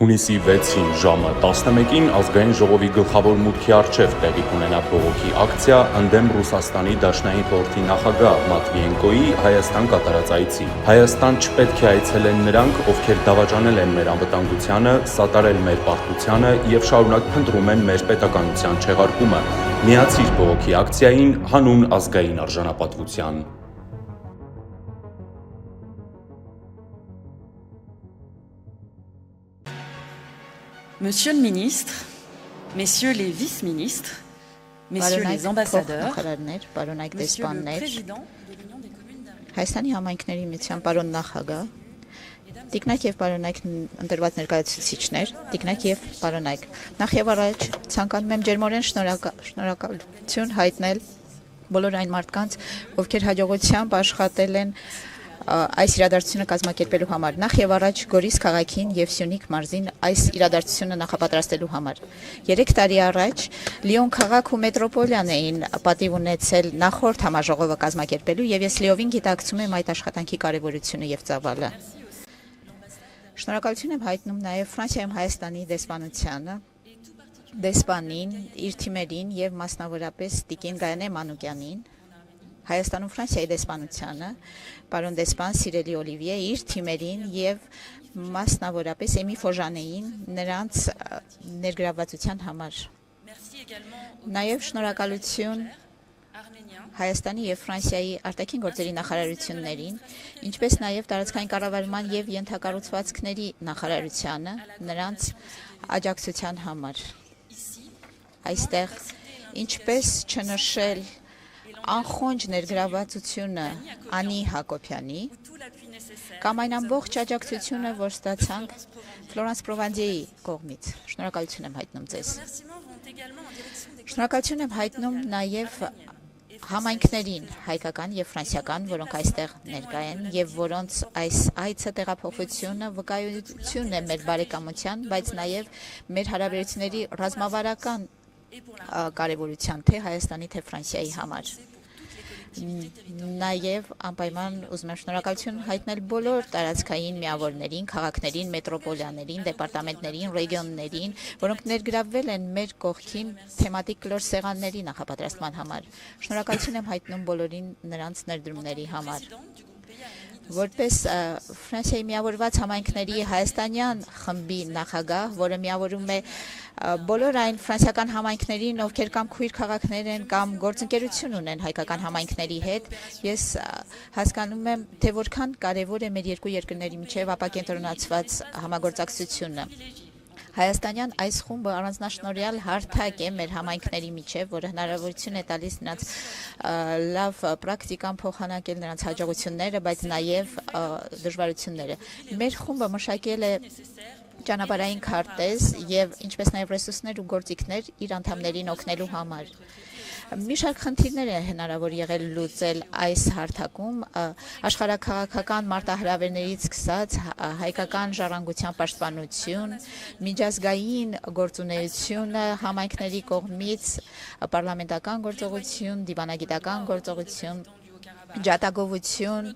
Հունիսի 6-ին ժամը 11-ին ազգային ժողովի գլխավոր մուտքի առջև տեղի կունենա բողոքի ակցիա ընդդեմ Ռուսաստանի Դաշնային խորհրդի նախագահ Մատվիենկոյի Հայաստան կատարած այցի։ Հայաստան չպետք է այցելեն նրանք, ովքեր դավաճանել են մեր անվտանգությանը, սատարել մեր պարտությանը եւ շարունակ փնտրում են մեր պետականության չեղարկումը։ Միացիր բողոքի ակցիային հանուն ազգային արժանապատվության։ Monsieur le ministre, messieurs les vice-ministres, messieurs les ambassadeurs, monsieur le président de l'Union des communes d'Arménie. Հայաստանի համայնքների միության պարոն նախագահ, տիկնակ եւ պարոնայք ընտրված ներկայացուցիչներ, տիկնակ եւ պարոնայք, նախ եւ առաջ ցանկանում եմ ջերմորեն շնորհակալություն հայտնել բոլոր այն մարդկանց, ովքեր հաջողությամբ աշխատել են այս իրադարձությունը կազմակերպելու համար, նախ եւ առաջ Գորիս քաղաքին եւ Սյունիք մարզին այս իրադարձությունը նախապատրաստելու համար։ 3 տարի առաջ Լիոն քաղաք ու մետրոպոլիան էին պատիվ ունեցել նախորդ համաժողովը կազմակերպելու եւ ես լիովին գիտակցում եմ այդ աշխատանքի կարեւորությունը եւ ծավալը։ Շնորհակալություն եմ հայտնում նաեւ Ֆրանսիայում Հայաստանի դեսպանությանը, դեսպանին, իր թիմերին եւ մասնավորապես տիկին Գայանե Մանուկյանին, Հայաստանում Ֆրանսիայի դեսպանությանը, պարոն դեսպան Սիրելի Օլիվիե, իր թիմերին եւ մասնավորապես Էմի Ֆոժանեին նրանց ներգրավվածության համար։ Նաեւ շնորհակալություն Հայաստանի եւ Ֆրանսիայի արտաքին գործերի նախարարություններին, ինչպես նաեւ տարածքային կառավարման եւ ենթակառուցվածքների նախարարությանը նրանց աջակցության համար։ Այստեղ ինչպես չնշել անխոնջ ներգրավվածությունը Անի Հակոբյանի կամ այն ամբողջ աջակցությունը, որ ստացանք Ֆլորանս Պրովանդիեի կողմից։ Շնորհակալություն եմ հայտնում ձեզ։ Շնորհակալություն եմ հայտնում նաև համայնքներին, հայկական եւ ֆրանսիական, որոնք այստեղ ներկա են եւ որոնց այս այցը տեղափոխությունը վկայություն է մեր բարեկամության, բայց նաեւ մեր հարաբերությունների ռազմավարական կարևորության թե Հայաստանի թե Ֆրանսիայի համար։ Նաև անպայման ուզում եմ շնորհակալություն հայտնել բոլոր տարածքային միավորներին, քաղաքներին, մետրոպոլիաներին, դեպարտամենտներին, ռեգիոններին, որոնք ներգրավվել են մեր կողքին թեմատիկ կլոր սեղանների նախապատրաստման համար։ Շնորհակալություն եմ հայտնում բոլորին նրանց ներդրումների համար։ Որպես Ֆրանսիայի միավորված համայնքների հայաստանյան խմբի նախագահ, որը միավորում է բոլոր այն ֆրանսիական համայնքներին, ովքեր կամ քույր քաղաքներ են կամ գործընկերություն ունեն հայկական համայնքների հետ, ես հասկանում եմ, թե որքան կարևոր է մեր երկու երկրների միջև ապակենտրոնացված համագործակցությունը։ Հայաստանյան այս խումբը առանձնաշնորհյալ հարթակ է մեր համայնքների միջև, որը հնարավորություն է տալիս նրանց լավ պրակտիկան փոխանակել նրանց հաջողությունները, բայց նաև դժվարությունները։ Մեր խումբը մշակել է ճանապարհային քարտեզ եւ ինչպես նաև ռեսուրսներ ու գործիքներ իր անդամներին օգնելու համար։ Մի շարք խնդիրներ է հնարավոր եղել լուծել այս հարթակում, աշխարհաքաղաքական մարտահրավերներից սկսած հայկական ժառանգության պաշտպանություն, միջազգային գործունեությունը համայնքների կողմից, պարլամենտական գործողություն, դիվանագիտական գործողություն, ջատագովություն,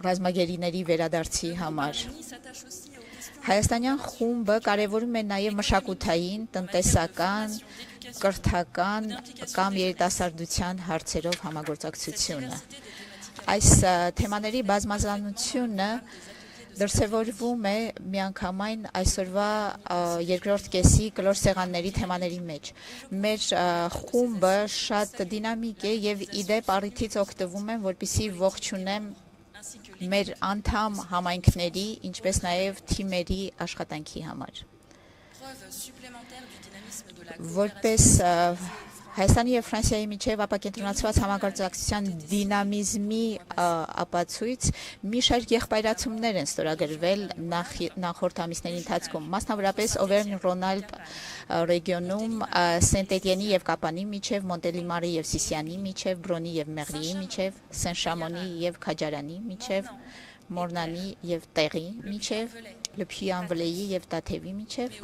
ռազմագերիների վերադարձի համար։ Հայաստանյան խումբը կարևորում է նաև մշակութային, տնտեսական, կրթական կամ երիտասարդության հարցերով համագործակցությունը։ Այս թեմաների բազմազանությունը դրսևորվում է միանգամայն այսօրվա երկրորդ կեսի կլոր սեղանների թեմաների մեջ։ Մեր խումբը շատ դինամիկ է եւ իդեպ առիթից օգտվում եմ, որպեսզի ողջունեմ մեր անդամ համայնքների, ինչպես նաև թիմերի աշխատանքի համար։ Որպես Հայաստանի եւ Ֆրանսիայի միջև ապակենտրոնացված համագործակցության դինամիզմի ապացույց մի շարք եղբայրացումներ են ստորագրվել նախորդ ամիսների ընթացքում, մասնավորապես Օվերն-Ռոնալդ ռեգիոնում Սենտ-Էտիենի եւ Կապանի միջև, Մոնտելիմարի եւ Սիսիանի միջև, Բրոնի եւ Մեղրիի միջև, Սեն-Շամոնի եւ Քաջարանի միջև, Մորնանի եւ Տեղի միջև, Լփյուի-Անվլեի եւ Տաթևի միջև,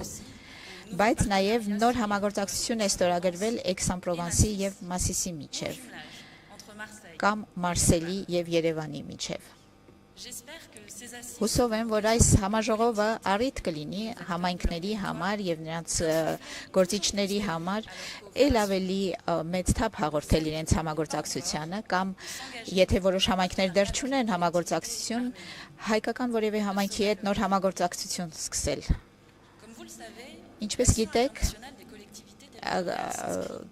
բայց նաև նոր համագործակցություն է ստորագրվել Էքսան-Պրովանսի եւ Մասիսի միջև կամ Մարսելի եւ Երևանի միջև։ Հուսով եմ, որ այս համաժողովը առիթ կլինի համայնքների համար եւ նրանց գործիչների համար ել ավելի մեծ թափ հաղորդել իրենց համագործակցությանը կամ եթե որոշ համայնքներ դեռ չունեն համագործակցություն, հայկական որևէ համայնքի հետ նոր համագործակցություն սկսել։ Ինչպես գիտեք,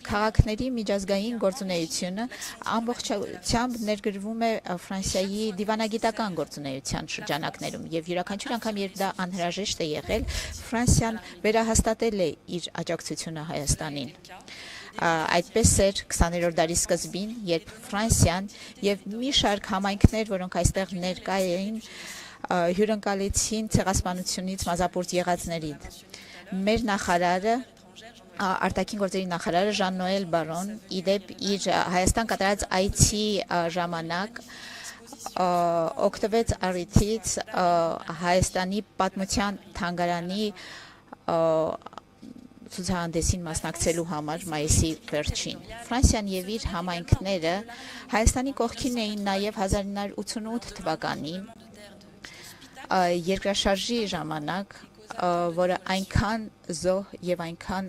քաղաքների միջազգային գործունեությունը ամբողջությամբ ներգրվում է Ֆրանսիայի դիվանագիտական գործունեության շրջանակներում եւ յուրաքանչյուր անգամ երբ դա անհրաժեշտ է եղել, Ֆրանսիան վերահաստատել է իր աջակցությունը Հայաստանին։ Այդպես էր 20-րդ դարի սկզբին, երբ Ֆրանսիան եւ մի շարք համայնքներ, որոնք այստեղ ներկա էին, հյուրընկալեցին ցեղասպանությունից մազապուրտ եղածներին։ Մեր նախարարը արտաքին գործերի նախարարը Ժան-Նոել Բարոն իդեպ իր Հայաստան կատարած այցի ժամանակ օգտվեց առիթից Հայաստանի պատմության թանգարանի ցուցահանդեսին մասնակցելու համար մայիսի վերջին։ Ֆրանսիան եւ իր համայնքները Հայաստանի կողքին էին նաեւ 1988 թվականին երկրաշարժի ժամանակ, որը այնքան զոհ եւ այնքան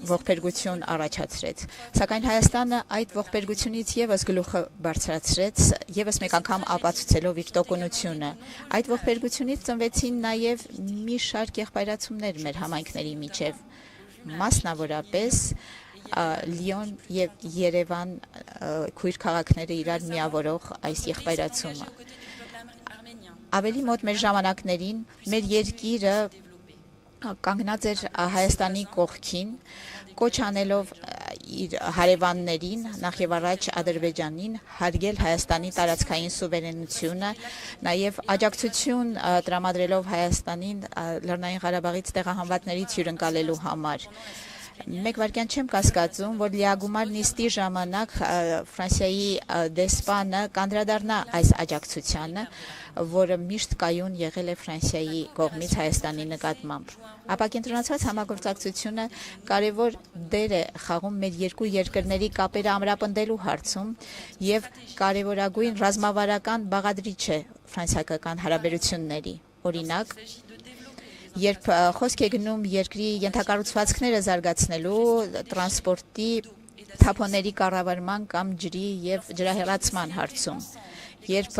ողբերգություն առաջացրեց։ Սակայն Հայաստանը այդ ողբերգությունից եւս գլուխը բարձրացրեց, եւս մեկ անգամ ապացուցելով իր տոկունությունը։ Այդ ողբերգությունից ծնվեցին նաեւ մի շարք եղբայրացումներ մեր համայնքների միջև, մասնավորապես Լիոն եւ Երևան քույր քաղաքները իրար միավորող այս եղբայրացումը։ Ավելի մոտ մեր ժամանակներին մեր երկիրը կանգնած էր Հայաստանի կողքին, կոչ անելով իր հարևաններին, նախ եւ առաջ Ադրբեջանին, հարգել Հայաստանի տարածքային սուվերենությունը, նաեւ աջակցություն տրամադրելով Հայաստանին Լեռնային Ղարաբաղից տեղահանվածներից հյուրընկալելու համար։ Մեկ վայրկյան չեմ կասկածում, որ լիագումար նիստի ժամանակ Ֆրանսիայի դեսպանը կանդրադառնա այս աջակցությանը, որը միշտ կայուն եղել է Ֆրանսիայի կողմից Հայաստանի նկատմամբ։ Ապակենտրոնացված համագործակցությունը կարևոր դեր է խաղում մեր երկու երկրների կապերը ամրապնդելու հարցում եւ կարևորագույն ռազմավարական բաղադրիչ է ֆրանսիական հարաբերությունների։ Օրինակ, երբ խոսք է գնում երկրի ենթակառուցվածքները զարգացնելու, տրանսպորտի, թափոնների կառավարման կամ ջրի եւ ջրահեղացման հարցում, երբ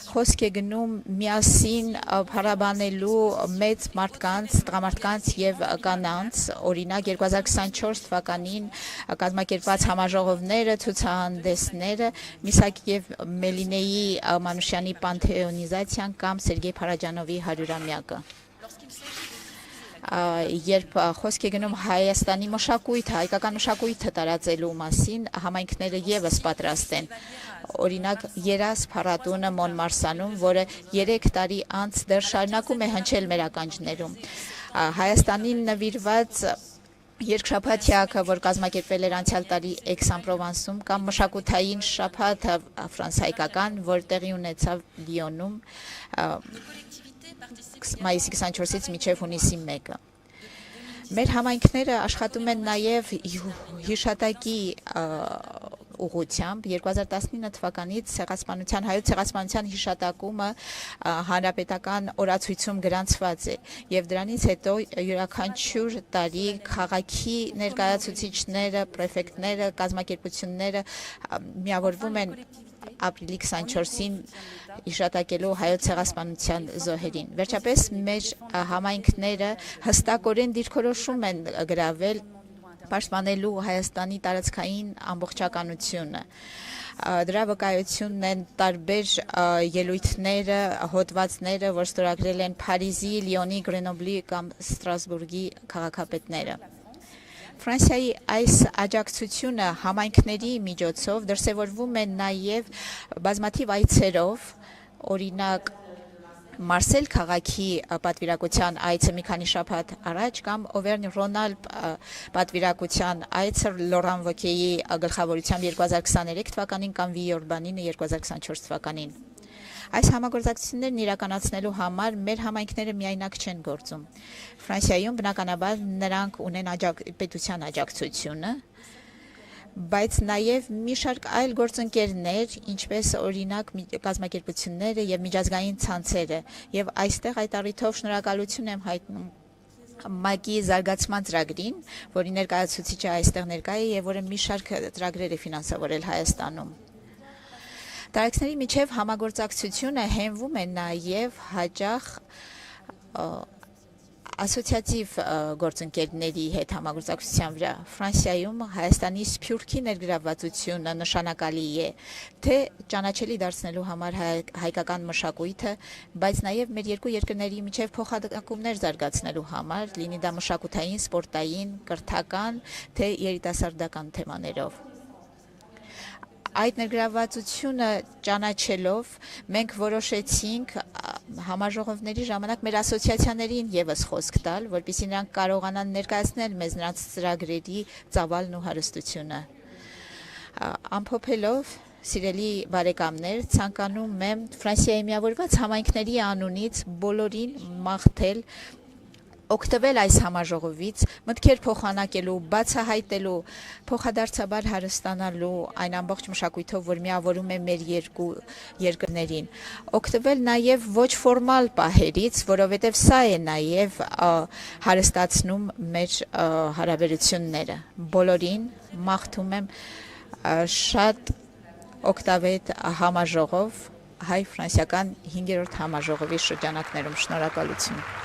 խոսք է գնում միասին փառաբանելու մեծ մարդկանց, տղամարդկանց եւ կանանց, օրինակ 2024 թվականին կազմակերպված համաժողովները, ցուցահանդեսները, Միսակ եւ Մելինեի Մանուշյանի պանթեոնիզացիան կամ Սերգեյ Փարաջանովի 100-ամյակը։ Երբ խոսք է գնում Հայաստանի մշակույթը, հայկական մշակույթը տարածելու մասին, համայնքները եւս պատրաստ են։ Օրինակ Երաս փառատոնը Մոնմարսանում, որը 3 տարի անց դեռ շարունակում է հնչել մեր ականջներում։ Հայաստանին նվիրված երկշաբաթյակը, որ կազմակերպվել էր անցյալ տարի Aix-en-Provence-ում, կամ մշակութային շաբաթը ֆրանսահայկական, որ տեղի ունեցավ Լիոնում մայիսի 24-ից մինչև հունիսի 1-ը։ Մեր համայնքները աշխատում են նաև հիշատակի ուղղությամբ 2019 թվականից հայոց ցեղասպանության հիշատակումը հանրապետական օրացույցում գրանցված է եւ դրանից հետո յուրաքանչյուր տարի քաղաքի ներկայացուցիչները, պրեֆեկտները, կազմակերպությունները միավորվում են ապրիլի 24-ին հիշատակելու հայոց ցեղասպանության զոհերին։ Վերջապես մեր համայնքները հստակորեն դիրքորոշում են գրավել պաշտպանելու Հայաստանի տարածքային ամբողջականությունը։ Դրա վկայությունն են տարբեր ելույթները, հոդվածները, որ ստորագրել են Փարիզի, Լիոնի, Գրենոբլի կամ Ստրասբուրգի քաղաքապետները։ Ֆրանսիայի այս աջակցությունը համայնքների միջոցով դրսևորվում է նաև բազմաթիվ այցերով, օրինակ Մարսել քաղաքի պատվիրակության այցը մի քանի շաբաթ առաջ կամ Օվերնյ-Ռոնալպ պատվիրակության այցը Լորան Վոկեի գլխավորությամբ 2023 թվականին կամ Վիորբանինը 2024 թվականին։ Այս համագործակցություններն իրականացնելու համար մեր համայնքները միայնակ չեն գործում։ Ֆրանսիայում բնականաբար նրանք ունեն պետության աջակցությունը, բայց նաև մի շարք այլ գործընկերներ, ինչպես օրինակ կազմակերպությունները եւ միջազգային ցանցերը, եւ այստեղ այդ առիթով շնորհակալություն եմ հայտնում ՄԱԿ-ի զարգացման ծրագրին, որի ներկայացուցիչը այստեղ ներկա է եւ որը մի շարք ծրագրեր է ֆինանսավորել Հայաստանում։ Տարածքների միջև համագործակցությունը հենվում է նաև հաճախ ասոցիատիվ գործընկերների հետ համագործակցության վրա։ Ֆրանսիայում Հայաստանի Սփյուռքի ներգրավվածությունը նշանակալի է, թե ճանաչելի դարձնելու համար հայկական մշակույթը, բայց նաև մեր երկու երկրների միջև փոխանակումներ զարգացնելու համար, լինի դա մշակութային, սպորտային, կրթական, թե երիտասարդական թեմաներով։ Այդ ներգրավվածությունը ճանաչելով մենք որոշեցինք համաժողովների ժամանակ մեր ասոցիացիաներին եւս խոսք տալ, որպեսզի նրանք կարողանան ներկայացնել մեզ նրանց ծրագրերի ծավալն ու հարստությունը։ Ամփոփելով, սիրելի բարեկամներ, ցանկանում եմ Ֆրանսիայի միավորված համայնքների անունից բոլորին մաղթել օգտվել այս համաժողովից, մտքեր փոխանակելու, բացահայտելու, փոխադարձաբար հարստանալու այն ամբողջ մշակույթով, որ միավորում է մեր երկու երկրներին։ Օգտվել նաև ոչ ֆորմալ պահերից, որովհետև սա է նաև հարստացնում մեր հարաբերությունները։ Բոլորին մաղթում եմ շատ օգտավետ համաժողով հայ-ֆրանսիական 5-րդ համաժողովի շրջանակներում։ Շնորհակալություն։